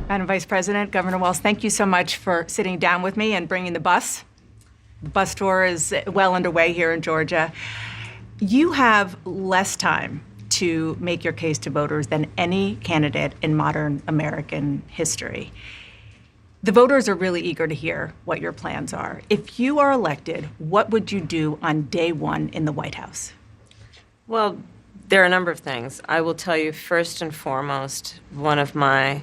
Madam Vice President, Governor Walz, thank you so much for sitting down with me and bringing the bus. The bus tour is well underway here in Georgia. You have less time to make your case to voters than any candidate in modern American history. The voters are really eager to hear what your plans are. If you are elected, what would you do on day one in the White House? Well, there are a number of things. I will tell you, first and foremost, one of my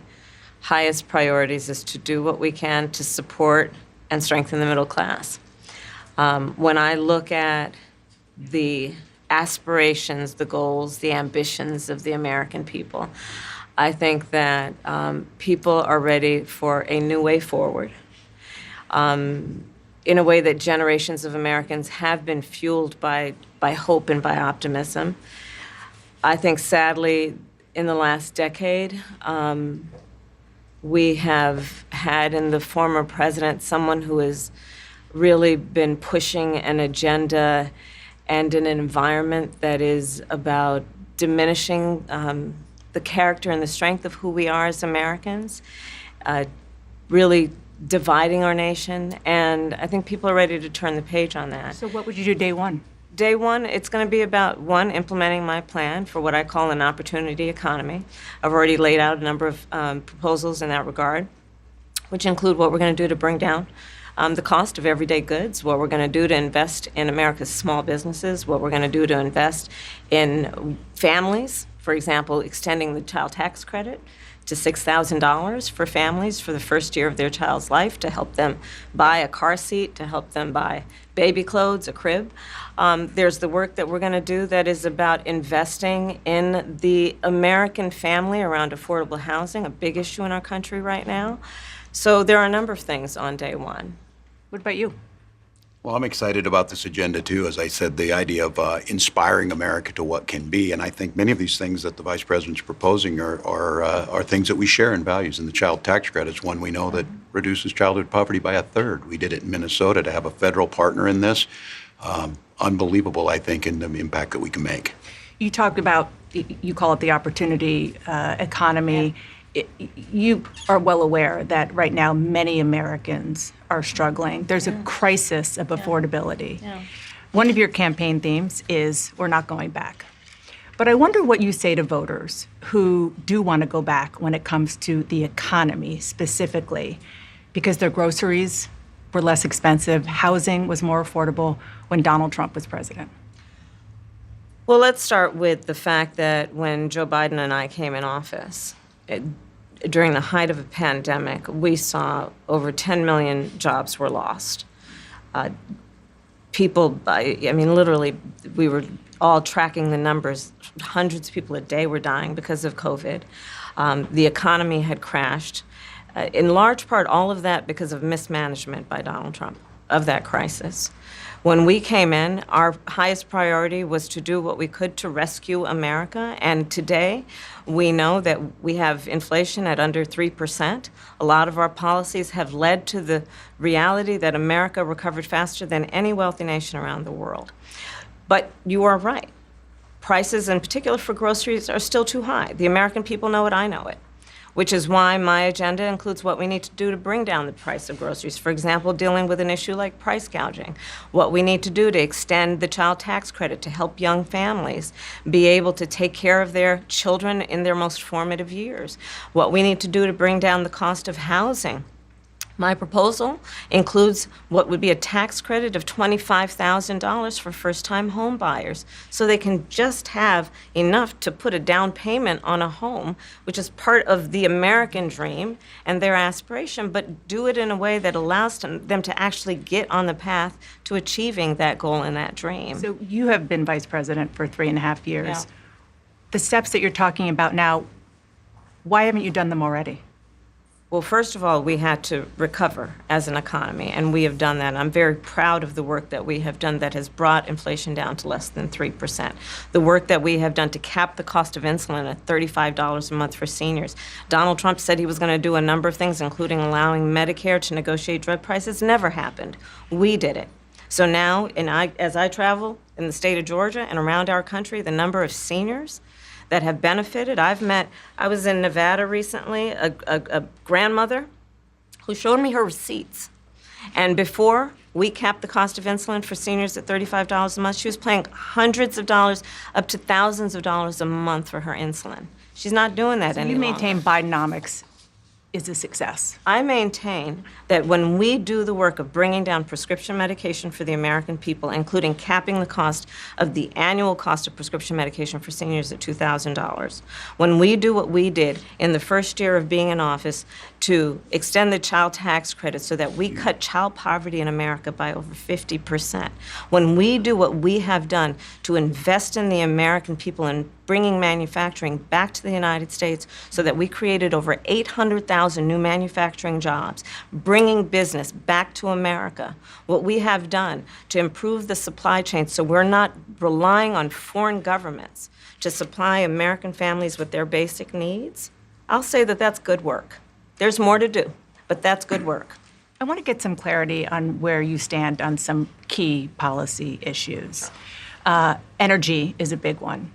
highest priorities is to do what we can to support and strengthen the middle class. When I look at the aspirations, the goals, the ambitions of the American people, I think that people are ready for a new way forward, in a way that generations of Americans have been fueled by hope and by optimism. I think, sadly, in the last decade, we have had in the former president someone who has really been pushing an agenda and an environment that is about diminishing the character and the strength of who we are as Americans, really dividing our nation, and I think people are ready to turn the page on that. So what would you do day one? Day one, it's going to be about, one, implementing my plan for what I call an opportunity economy. I've already laid out a number of proposals in that regard, which include what we're going to do to bring down the cost of everyday goods, what we're going to do to invest in America's small businesses, what we're going to do to invest in families, for example, extending the child tax credit to $6,000 for families for the first year of their child's life, to help them buy a car seat, to help them buy baby clothes, a crib. There's the work that we're going to do that is about investing in the American family around affordable housing, a big issue in our country right now. So there are a number of things on day one. What about you? Well, I'm excited about this agenda, too. As I said, the idea of inspiring America to what can be. And I think many of these things that the Vice President's proposing are things that we share in values. And the child tax credit is one we know that reduces childhood poverty by 1/3. We did it in Minnesota to have a federal partner in this. Unbelievable, I think, in the impact that we can make. You talked about, you call it the opportunity economy. Yeah. You are well aware that right now many Americans are struggling. There's a crisis of affordability. Yeah. One of your campaign themes is we're not going back. But I wonder what you say to voters who do want to go back when it comes to the economy specifically, because their groceries were less expensive, housing was more affordable when Donald Trump was president. Well, let's start with the fact that when Joe Biden and I came in office, during the height of a pandemic, we saw over 10 million jobs were lost. People, literally, we were all tracking the numbers. Hundreds of people a day were dying because of COVID. The economy had crashed. In large part, all of that because of mismanagement by Donald Trump of that crisis. When we came in, our highest priority was to do what we could to rescue America. And today, we know that we have inflation at under 3%. A lot of our policies have led to the reality that America recovered faster than any wealthy nation around the world. But you are right. Prices, in particular for groceries, are still too high. The American people know it, I know it. Which is why my agenda includes what we need to do to bring down the price of groceries. For example, dealing with an issue like price gouging. What we need to do to extend the child tax credit to help young families be able to take care of their children in their most formative years. What we need to do to bring down the cost of housing. My proposal includes what would be a tax credit of $25,000 for first-time home buyers, so they can just have enough to put a down payment on a home, which is part of the American dream and their aspiration, but do it in a way that allows them to actually get on the path to achieving that goal and that dream. So you have been vice president for 3.5 years. Yeah. The steps that you're talking about now, why haven't you done them already? Well, first of all, we had to recover as an economy, and we have done that. I'm very proud of the work that we have done that has brought inflation down to less than 3%. The work that we have done to cap the cost of insulin at $35 a month for seniors. Donald Trump said he was going to do a number of things, including allowing Medicare to negotiate drug prices. Never happened. We did it. So now, as I travel in the state of Georgia and around our country, the number of seniors that have benefited. I was in Nevada recently, a grandmother who showed me her receipts. And before we capped the cost of insulin for seniors at $35 a month, she was paying hundreds of dollars, up to thousands of dollars a month for her insulin. She's not doing that any You longer. maintain Bidenomics is a success. I maintain that when we do the work of bringing down prescription medication for the American people, including capping the cost of the annual cost of prescription medication for seniors at $2,000, when we do what we did in the first year of being in office to extend the child tax credit so that we cut child poverty in America by over 50%, when we do what we have done to invest in the American people and bringing manufacturing back to the United States so that we created over 800,000 new manufacturing jobs, bringing business back to America, what we have done to improve the supply chain so we're not relying on foreign governments to supply American families with their basic needs, I'll say that that's good work. There's more to do, but that's good work. I want to get some clarity on where you stand on some key policy issues. Energy is a big one.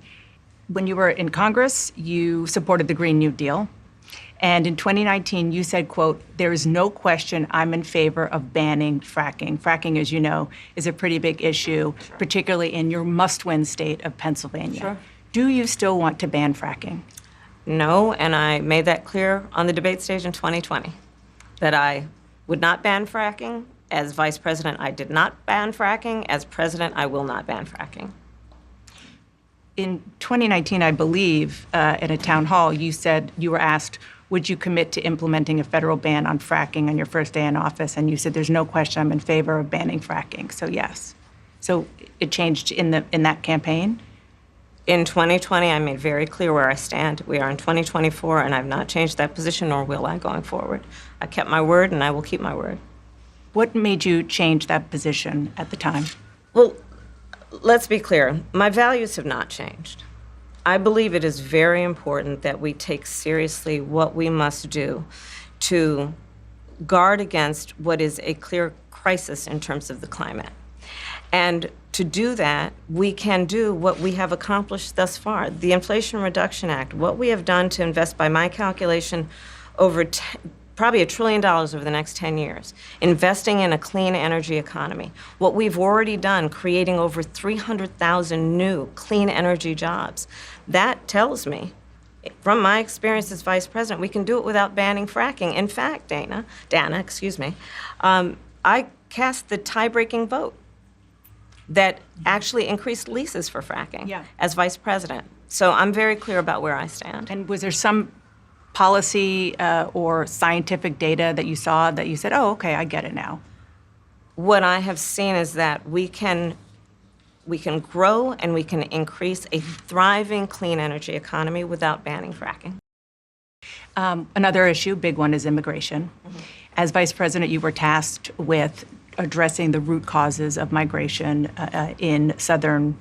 When you were in Congress, you supported the Green New Deal. And in 2019, you said, quote, "There is no question I'm in favor of banning fracking." Fracking, as you know, is a pretty big issue, particularly in your must-win state of Pennsylvania. Sure. Do you still want to ban fracking? No, and I made that clear on the debate stage in 2020, that I would not ban fracking. As vice president, I did not ban fracking. As president, I will not ban fracking. In 2019, I believe, at a town hall, you said you were asked, would you commit to implementing a federal ban on fracking on your first day in office? And you said, there's no question I'm in favor of banning fracking. So yes. So it changed in that campaign? In 2020, I made very clear where I stand. We are in 2024, and I've not changed that position, nor will I going forward. I kept my word, and I will keep my word. What made you change that position at the time? Well, let's be clear. My values have not changed. I believe it is very important that we take seriously what we must do to guard against what is a clear crisis in terms of the climate. And to do that, we can do what we have accomplished thus far. The Inflation Reduction Act, what we have done to invest, by my calculation, over probably $1 trillion over the next 10 years, investing in a clean energy economy. What we've already done, creating over 300,000 new clean energy jobs. That tells me, from my experience as vice president, we can do it without banning fracking. In fact, Dana, I cast the tie-breaking vote that actually increased leases for fracking as vice president. So I'm very clear about where I stand. And was there some policy or scientific data that you saw that you said, oh, okay, I get it now? What I have seen is that we can grow and we can increase a thriving clean energy economy without banning fracking. Another issue, big one, is immigration. Mm-hmm. As vice president, you were tasked with addressing the root causes of migration in southern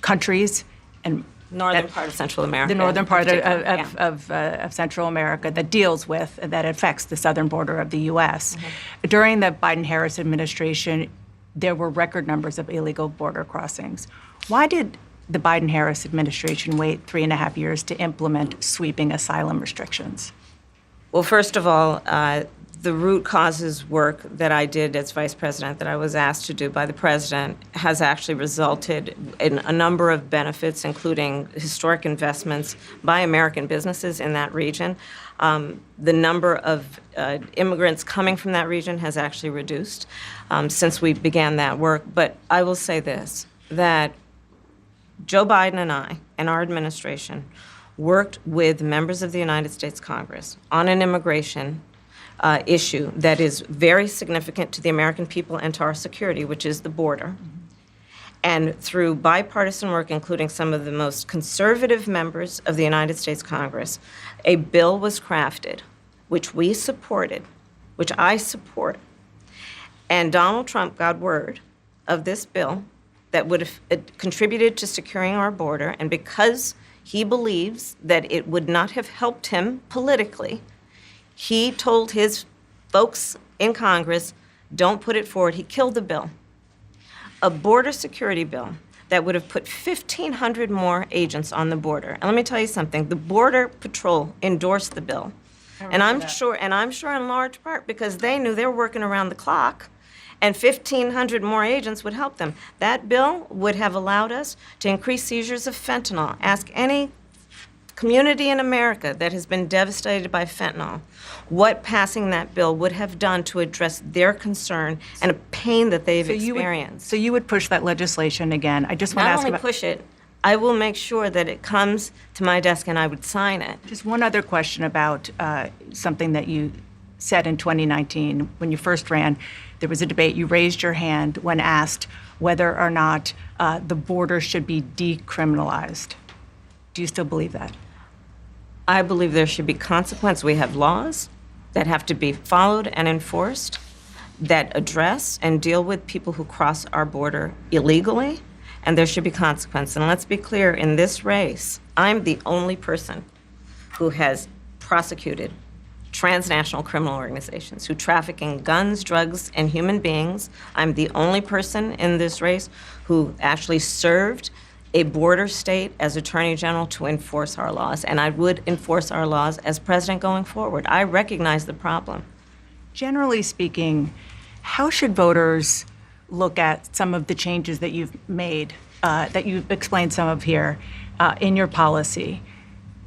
countries and northern part of Central America. The northern part of Central America that affects the southern border of the U.S. Mm-hmm. During the Biden-Harris administration, there were record numbers of illegal border crossings. Why did the Biden-Harris administration wait 3.5 years to implement sweeping asylum restrictions? Well, first of all, the root causes work that I did as vice president, that I was asked to do by the president, has actually resulted in a number of benefits, including historic investments by American businesses in that region. The number of immigrants coming from that region has actually reduced since we began that work. But I will say this, that Joe Biden and I and our administration worked with members of the United States Congress on an immigration issue that is very significant to the American people and to our security, which is the border. Mm-hmm. And through bipartisan work, including some of the most conservative members of the United States Congress, a bill was crafted, which we supported, which I support. And Donald Trump got word of this bill that would have contributed to securing our border, and because he believes that it would not have helped him politically, he told his folks in Congress, don't put it forward. He killed the bill. A border security bill that would have put 1,500 more agents on the border. And let me tell you something, the Border Patrol endorsed the bill. And I'm sure in large part because they knew they were working around the clock, and 1,500 more agents would help them. That bill would have allowed us to increase seizures of fentanyl. Ask any community in America that has been devastated by fentanyl what passing that bill would have done to address their concern and a pain that they've experienced. So you would push that legislation again. I just want to Not ask only about push it, I will make sure that it comes to my desk and I would sign it. just one other question about something that you said in 2019 when you first ran. There was a debate. You raised your hand when asked whether or not the border should be decriminalized. Do you still believe that? I believe there should be consequence. We have laws that have to be followed and enforced that address and deal with people who cross our border illegally, and there should be consequence. And let's be clear, in this race, I'm the only person who has prosecuted transnational criminal organizations who traffic in guns, drugs, and human beings. I'm the only person in this race who actually served a border state as Attorney General to enforce our laws, and I would enforce our laws as president going forward. I recognize the problem. Generally speaking, how should voters look at some of the changes that you've made, that you've explained some of here in your policy?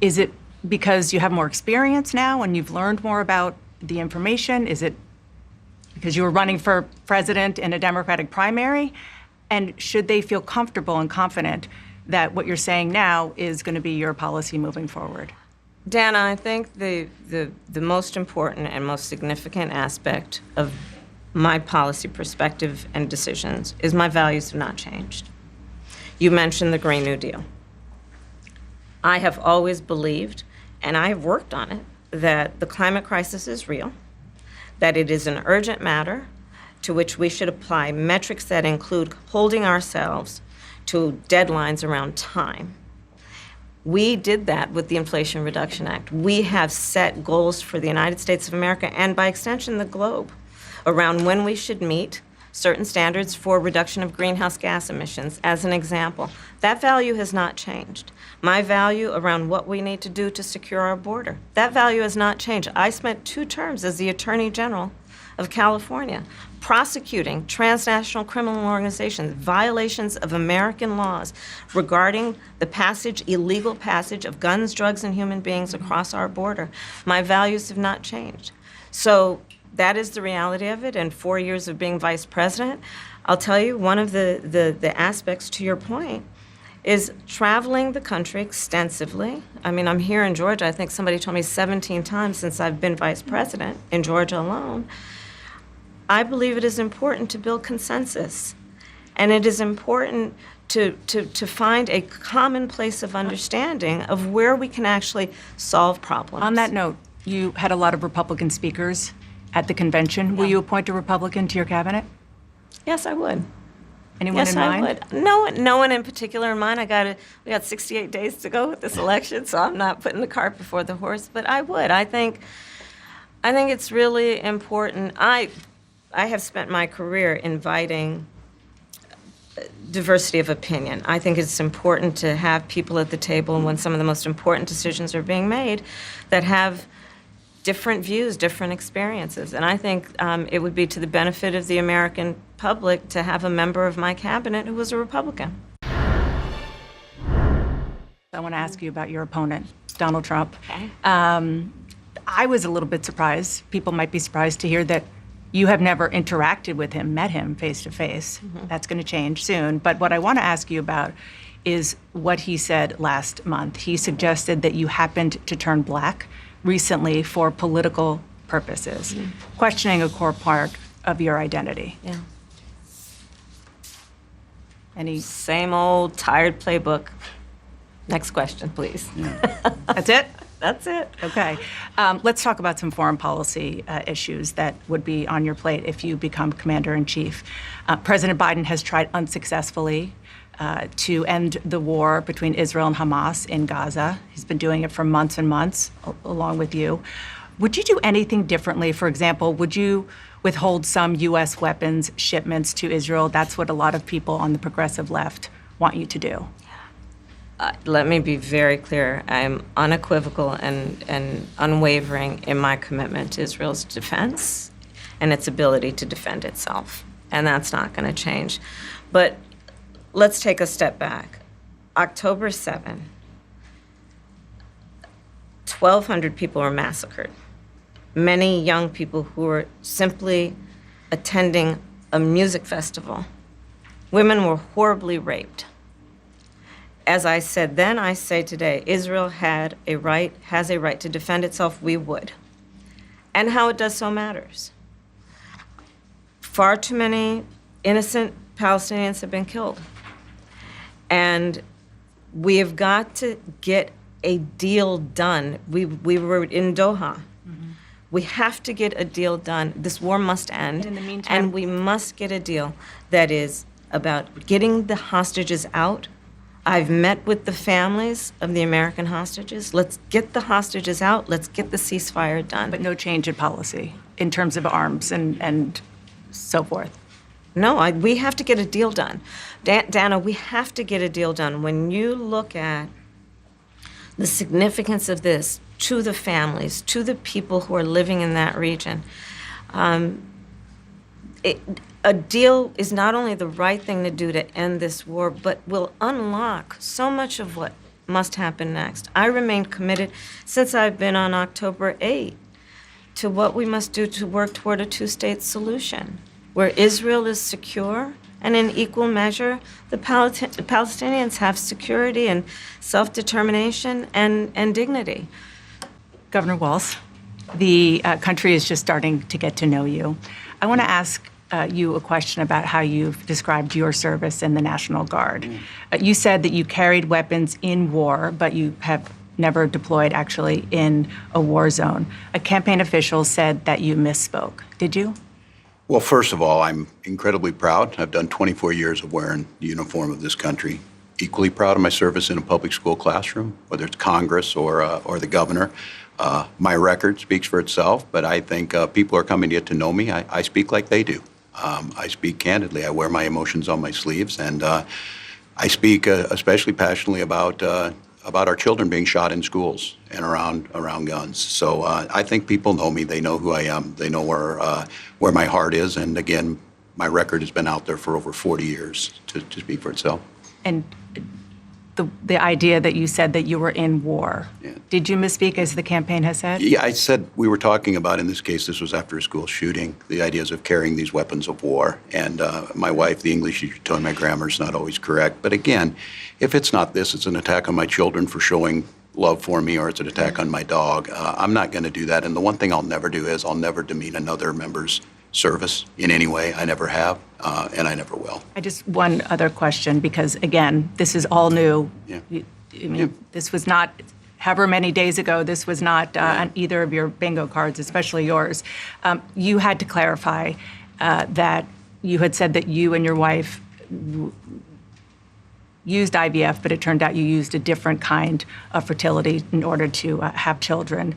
Is it because you have more experience now and you've learned more about the information? Is it because you were running for president in a Democratic primary? And should they feel comfortable and confident that what you're saying now is going to be your policy moving forward? Dana, I think the most important and most significant aspect of my policy perspective and decisions is my values have not changed. You mentioned the Green New Deal. I have always believed, and I have worked on it, that the climate crisis is real, that it is an urgent matter to which we should apply metrics that include holding ourselves to deadlines around time. We did that with the Inflation Reduction Act. We have set goals for the United States of America and by extension the globe around when we should meet certain standards for reduction of greenhouse gas emissions, as an example. That value has not changed. My value around what we need to do to secure our border, that value has not changed. I spent 2 terms as the Attorney General of California prosecuting transnational criminal organizations, violations of American laws regarding the illegal passage of guns, drugs, and human beings across our border. My values have not changed. So that is the reality of it. And 4 years of being vice president, I'll tell you, one of the aspects to your point is traveling the country extensively. I mean, I'm here in Georgia. I think somebody told me 17 times since I've been vice president in Georgia alone. I believe it is important to build consensus, and it is important to find a common place of understanding of where we can actually solve problems. On that note, you had a lot of Republican speakers at the convention. Will you appoint a Republican to your cabinet? Yes, I would. Anyone in mind? Yes, I would. No one in particular in mind. We got 68 days to go with this election, so I'm not putting the cart before the horse, but I would. I think it's really important. I have spent my career inviting diversity of opinion. I think it's important to have people at the table when some of the most important decisions are being made that have different views, different experiences. And I think it would be to the benefit of the American public to have a member of my cabinet who was a Republican. I want to ask you about your opponent, Donald Trump. Okay. I was a little bit surprised. People might be surprised to hear that you have never interacted with him, met him face to face. That's going to change soon. But what I want to ask you about is what he said last month. He suggested that you happened to turn black recently for political purposes, questioning a core part of your identity. Yeah. Any? Same old tired playbook. Next question, please. That's it? That's it. Okay. Let's talk about some foreign policy issues that would be on your plate if you become commander-in-chief. President Biden has tried unsuccessfully to end the war between Israel and Hamas in Gaza. He's been doing it for months and months, along with you. Would you do anything differently? For example, would you withhold some U.S. weapons shipments to Israel? That's what a lot of people on the progressive left want you to do? Let me be very clear. I'm unequivocal and unwavering in my commitment to Israel's defense and its ability to defend itself. And that's not going to change. But let's take a step back. October 7, 1,200 people were massacred. Many young people who were simply attending a music festival. Women were horribly raped. As I said then, I say today, Israel has a right to defend itself. We would. And how it does so matters. Far too many innocent Palestinians have been killed. And we have got to get a deal done. We were in Doha. Mm-hmm. We have to get a deal done. This war must end. And in the meantime, and we must get a deal that is about getting the hostages out. I've met with the families of the American hostages. Let's get the hostages out. Let's get the ceasefire done. but no change in policy in terms of arms and so forth. No, we have to get a deal done. Dana, we have to get a deal done. When you look at the significance of this to the families, to the people who are living in that region, a deal is not only the right thing to do to end this war, but will unlock so much of what must happen next. I remain committed since I've been on October 8 to what we must do to work toward a two-state solution, where Israel is secure and in equal measure, the Palestinians have security and self-determination and dignity. Governor Walz, the country is just starting to get to know you. I want to ask you a question about how you've described your service in the National Guard. You said that you carried weapons in war, but you have never deployed actually in a war zone. A campaign official said that you misspoke. Did you? Well, first of all, I'm incredibly proud. I've done 24 years of wearing the uniform of this country. Equally proud of my service in a public school classroom, whether it's Congress or the governor. My record speaks for itself, but I think people are coming to get to know me. I speak like they do. I speak candidly. I wear my emotions on my sleeves, and I speak especially passionately about our children being shot in schools and around guns. So I think people know me. They know who I am. They know where my heart is. And again, my record has been out there for over 40 years to speak for itself. And the idea that you said that you were in war, did you misspeak as the campaign has said? Yeah, I said we were talking about, in this case, this was after a school shooting, the ideas of carrying these weapons of war. And my wife, the English teacher, told me my grammar's not always correct. But again, if it's not this, it's an attack on my children for showing love for me, or it's an attack on my dog. I'm not going to do that. And the one thing I'll never do is I'll never demean another member's service in any way. I never have, and I never will. One other question, because again, this is all new. Yeah. This was not, however many days ago, this was not on either of your bingo cards, especially yours. You had to clarify that you had said that you and your wife used IVF, but it turned out you used a different kind of fertility in order to have children.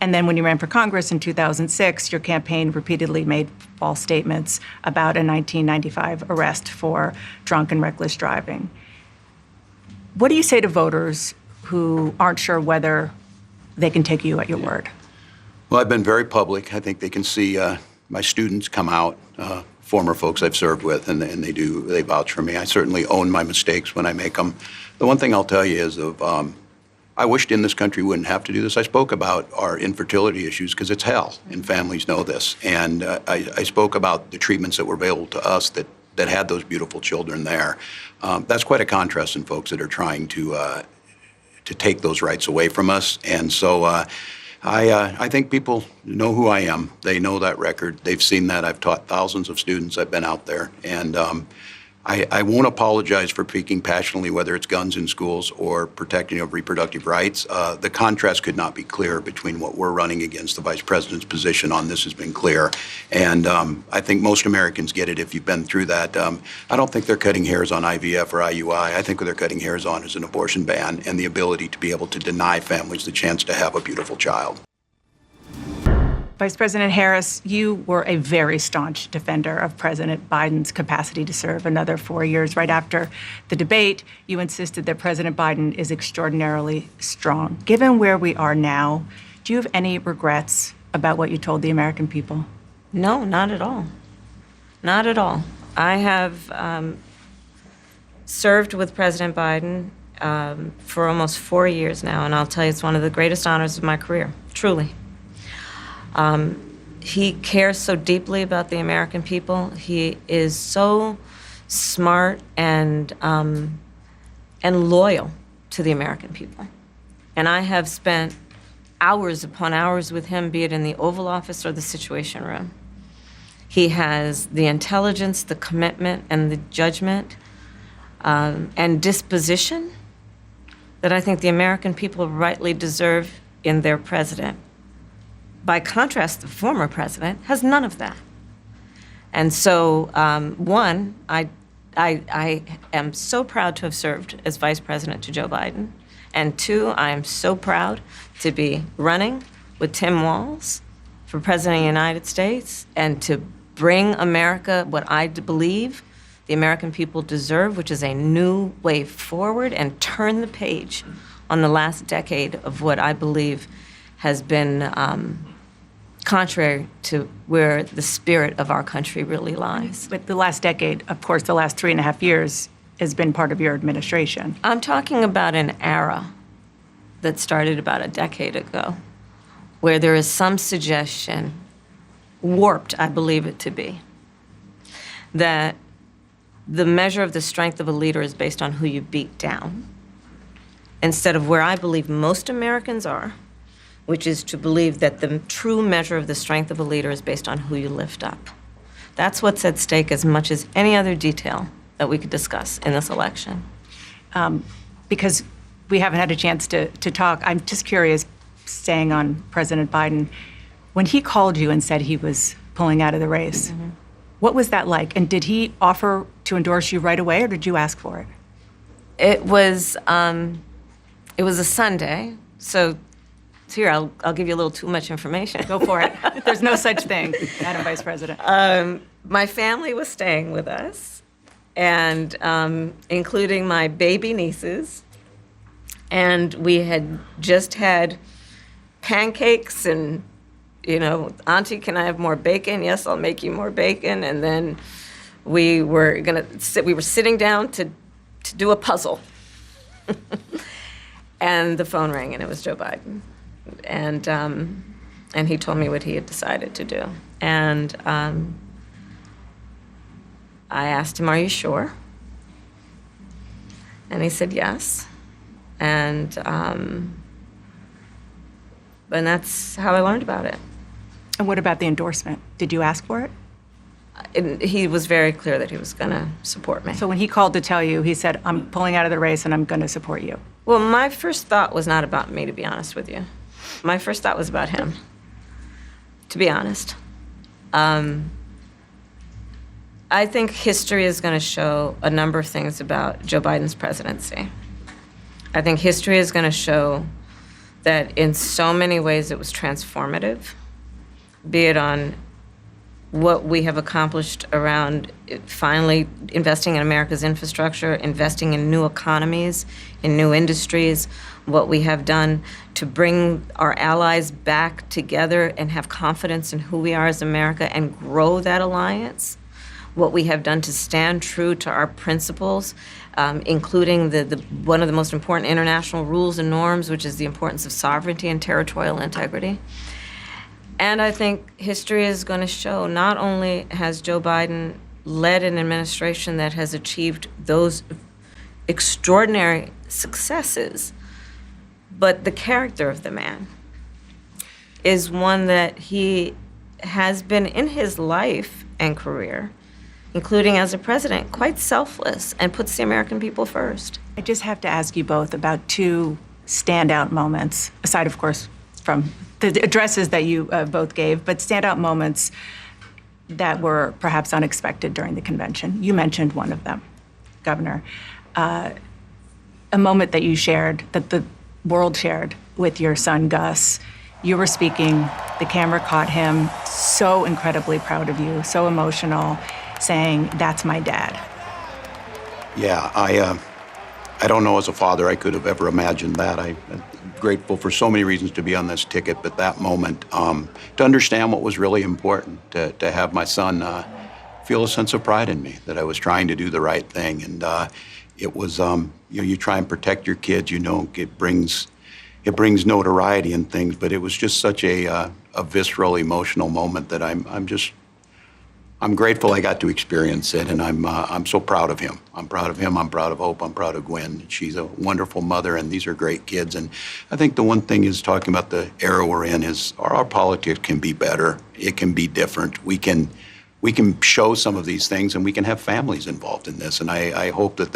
And then when you ran for Congress in 2006, your campaign repeatedly made false statements about a 1995 arrest for drunk and reckless driving. What do you say to voters who aren't sure whether they can take you at your word? Well, I've been very public. I think they can see my students come out, former folks I've served with, and they vouch for me. I certainly own my mistakes when I make them. The one thing I'll tell you is I wished in this country wouldn't have to do this. I spoke about our infertility issues because it's hell, and families know this. And I spoke about the treatments that were available to us that had those beautiful children there. That's quite a contrast in folks that are trying to take those rights away from us. And so I think people know who I am. They know that record. They've seen that. I've taught thousands of students. I've been out there. And I won't apologize for speaking passionately, whether it's guns in schools or protecting of reproductive rights. The contrast could not be clearer between what we're running against. The Vice President's position on this has been clear. And I think most Americans get it if you've been through that. I don't think they're cutting hairs on IVF or IUI. I think what they're cutting hairs on is an abortion ban and the ability to be able to deny families the chance to have a beautiful child. Vice President Harris, you were a very staunch defender of President Biden's capacity to serve another 4 years. Right after the debate, you insisted that President Biden is extraordinarily strong. Given where we are now, do you have any regrets about what you told the American people? No, not at all. Not at all. I have served with President Biden for almost 4 years now, and I'll tell you, it's one of the greatest honors of my career, truly. He cares so deeply about the American people. He is so smart and loyal to the American people. And I have spent hours upon hours with him, be it in the Oval Office or the Situation Room. He has the intelligence, the commitment, and the judgment and disposition that I think the American people rightly deserve in their president. By contrast, the former president has none of that. And so, one, I am so proud to have served as vice president to Joe Biden. And two, I am so proud to be running with Tim Walz for president of the United States and to bring America what I believe the American people deserve, which is a new way forward, and turn the page on the last decade of what I believe has been contrary to where the spirit of our country really lies. But the last decade, of course, the last 3.5 years has been part of your administration. I'm talking about an era that started about a decade ago, where there is some suggestion, warped I believe it to be, that the measure of the strength of a leader is based on who you beat down, instead of where I believe most Americans are, which is to believe that the true measure of the strength of a leader is based on who you lift up. That's what's at stake as much as any other detail that we could discuss in this election. Because we haven't had a chance to talk, I'm just curious, staying on President Biden, when he called you and said he was pulling out of the race, what was that like? And did he offer to endorse you right away, or did you ask for it? It was a Sunday, so here, I'll give you a little too much information. Go for it. There's no such thing, Madam Vice President. My family was staying with us, and including my baby nieces, and we had just had pancakes and, Auntie, can I have more bacon? Yes, I'll make you more bacon. And then we were sitting down to do a puzzle. And the phone rang, and it was Joe Biden. And he told me what he had decided to do. And I asked him, "Are you sure?" And he said yes. And that's how I learned about it. And what about the endorsement? Did you ask for it? He was very clear that he was going to support me. So when he called to tell you, he said, "I'm pulling out of the race and I'm going to support you." Well, my first thought was not about me, to be honest with you. My first thought was about him, to be honest. I think history is going to show a number of things about Joe Biden's presidency. I think history is going to show that in so many ways it was transformative, be it on what we have accomplished around finally investing in America's infrastructure, investing in new economies, in new industries, what we have done to bring our allies back together and have confidence in who we are as America and grow that alliance, what we have done to stand true to our principles, including one of the most important international rules and norms, which is the importance of sovereignty and territorial integrity. And I think history is going to show not only has Joe Biden led an administration that has achieved those extraordinary successes, but the character of the man is one that he has been in his life and career, including as a president, quite selfless and puts the American people first. I just have to ask you both about two standout moments, aside, of course, from the addresses that you both gave, but standout moments that were perhaps unexpected during the convention. You mentioned one of them, Governor. A moment that you shared, that the world shared with your son, Gus, You were speaking, the camera caught him, so incredibly proud of you, so emotional, saying, "That's my dad." Yeah, I don't know as a father I could have ever imagined that. I'm grateful for so many reasons to be on this ticket, but that moment, to understand what was really important, to have my son feel a sense of pride in me, that I was trying to do the right thing. And it was, you try and protect your kids, it brings notoriety and things, but it was just such a visceral, emotional moment that I'm grateful I got to experience it, and I'm so proud of him. I'm proud of him. I'm proud of Hope. I'm proud of Gwen. She's a wonderful mother, and these are great kids. And I think the one thing is, talking about the era we're in, is our politics can be better. It can be different. We can show some of these things, and we can have families involved in this. And I hope that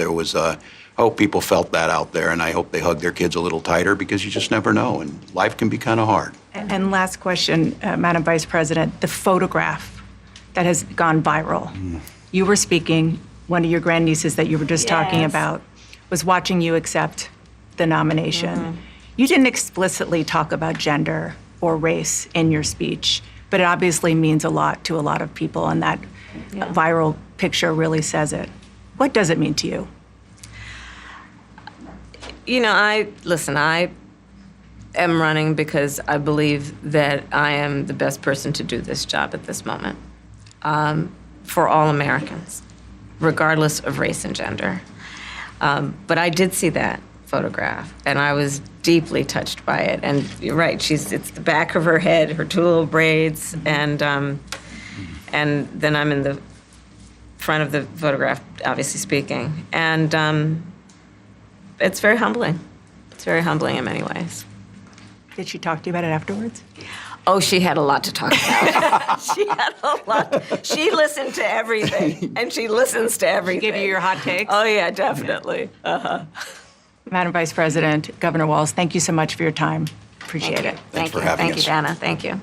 I hope people felt that out there, and I hope they hug their kids a little tighter, because you just never know, and life can be kind of hard. And last question, Madam Vice President, the photograph that has gone viral. You were speaking, one of your grandnieces that you were just talking about was watching you accept the nomination. You didn't explicitly talk about gender or race in your speech, but it obviously means a lot to a lot of people, and that viral picture really says it. What does it mean to you? You know, I am running because I believe that I am the best person to do this job at this moment, for all Americans, regardless of race and gender. But I did see that photograph, and I was deeply touched by it. And you're right, it's the back of her head, her two little braids, and then I'm in the front of the photograph, obviously speaking. And it's very humbling. It's very humbling in many ways. Did she talk to you about it afterwards? Oh, she had a lot to talk about. She had a lot. She listened to everything, and she listens to everything. Give you your hot takes? Oh, yeah, definitely. Madam Vice President, Governor Walz, thank you so much for your time. Appreciate it. Thanks for having us. Thank you, Dana. Thank you.